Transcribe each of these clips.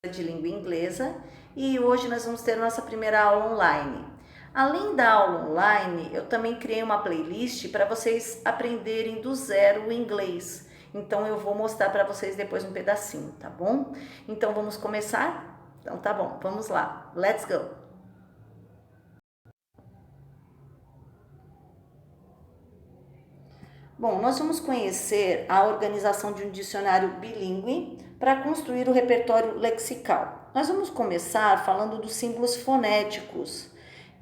de língua inglesa e hoje nós vamos ter nossa primeira aula online. Além da aula online, eu também criei uma playlist para vocês aprenderem do zero o inglês. Então eu vou mostrar para vocês depois um pedacinho, tá bom? Então vamos começar? Então tá bom, vamos lá. Let's go! Bom, nós vamos conhecer a organização de um dicionário bilíngue para construir o repertório lexical. Nós vamos começar falando dos símbolos fonéticos.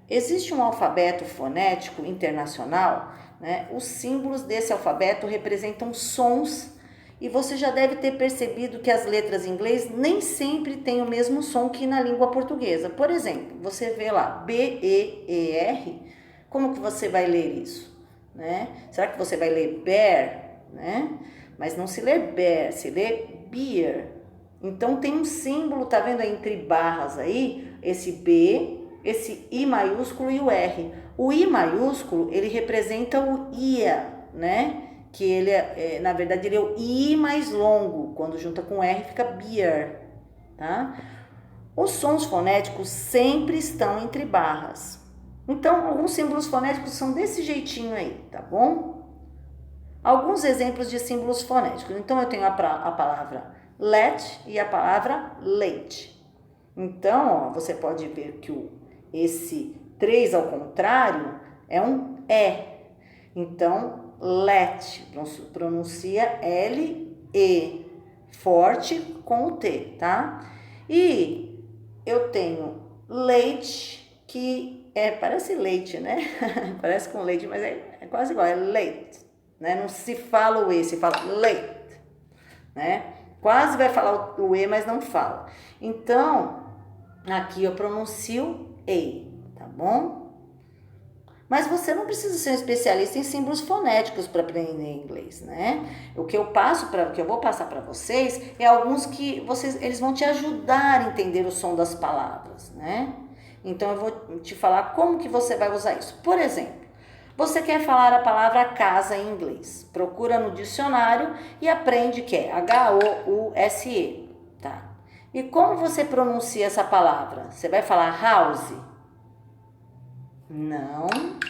Existe um alfabeto fonético internacional, né? Os símbolos desse alfabeto representam sons e você já deve ter percebido que as letras em inglês nem sempre têm o mesmo som que na língua portuguesa. Por exemplo, você vê lá B-E-E-R, como que você vai ler isso? Né? Será que você vai ler bear, né? Mas não se lê bear, se lê beer. Então tem um símbolo, tá vendo aí entre barras aí, esse B, esse I maiúsculo e o R. O I maiúsculo, ele representa o IA, né? Que ele na verdade ele é o I mais longo, quando junta com R fica beer, tá? Os sons fonéticos sempre estão entre barras. Então, alguns símbolos fonéticos são desse jeitinho aí, tá bom? Alguns exemplos de símbolos fonéticos. Então, eu tenho a palavra let e a palavra late. Então, ó, você pode ver que esse 3 ao contrário é um E. Então, let, pronuncia L-E, forte com o T, tá? E eu tenho late, que parece leite, né? Parece com leite, mas é quase igual, é late, né? Não se fala o E, se fala late, né? Quase vai falar o E, mas não fala. Então, aqui eu pronuncio E, tá bom? Mas você não precisa ser um especialista em símbolos fonéticos para aprender inglês, né? O que eu vou passar para vocês é alguns que eles vão te ajudar a entender o som das palavras, né? Então eu vou te falar como que você vai usar isso. Por exemplo, você quer falar a palavra casa em inglês. Procura no dicionário e aprende que é H-O-U-S-E, tá? E como você pronuncia essa palavra? Você vai falar house? Não,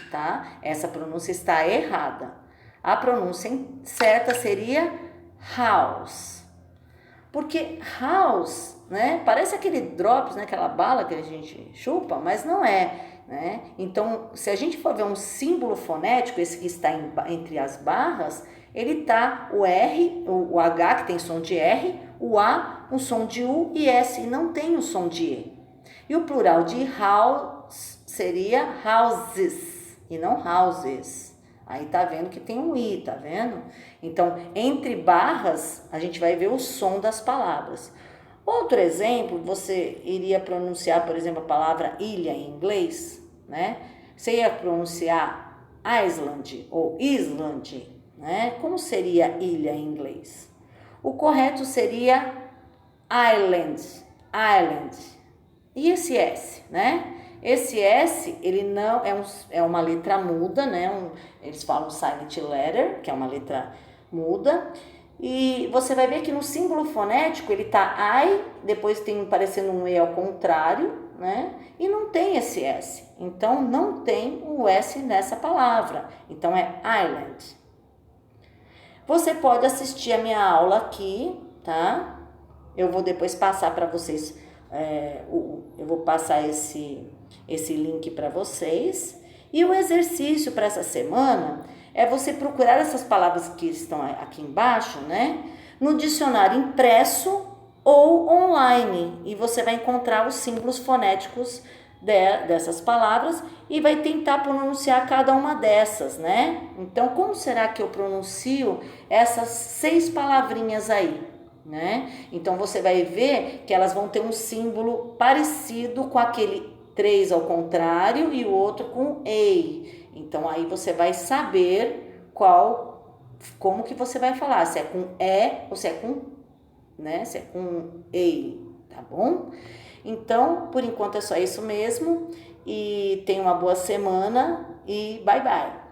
tá? Essa pronúncia está errada. A pronúncia certa seria house. Porque house, né? Parece aquele drops, né? Aquela bala que a gente chupa, mas não é, né? Então, se a gente for ver um símbolo fonético, esse que está entre as barras, ele tá o R, o H que tem som de R, o A, um som de U e S, e não tem o som de E. E o plural de house seria houses e não houses. Aí tá vendo que tem um I, tá vendo? Então, entre barras, a gente vai ver o som das palavras. Outro exemplo, você iria pronunciar, por exemplo, a palavra ilha em inglês, né? Você ia pronunciar Island ou Island, né? Como seria ilha em inglês? O correto seria island, island. E esse S, né? Esse S, ele não é uma letra muda, né? Eles falam silent letter, que é uma letra muda. E você vai ver que no símbolo fonético ele tá I, depois tem parecendo um E ao contrário, né? E não tem esse S. Então não tem o S nessa palavra. Então é island. Você pode assistir a minha aula aqui, tá? Eu vou depois passar para vocês. Eu vou passar esse link para vocês. E o exercício para essa semana é você procurar essas palavras que estão aqui embaixo, né? No dicionário impresso ou online. E você vai encontrar os símbolos fonéticos dessas palavras e vai tentar pronunciar cada uma dessas, né? Então, como será que eu pronuncio essas 6 palavrinhas aí? Né? Então você vai ver que elas vão ter um símbolo parecido com aquele 3 ao contrário e o outro com E. Então aí você vai saber como que você vai falar, se é com E ou se é com, né? Se é com E, tá bom? Então, por enquanto é só isso mesmo e tenha uma boa semana e bye bye.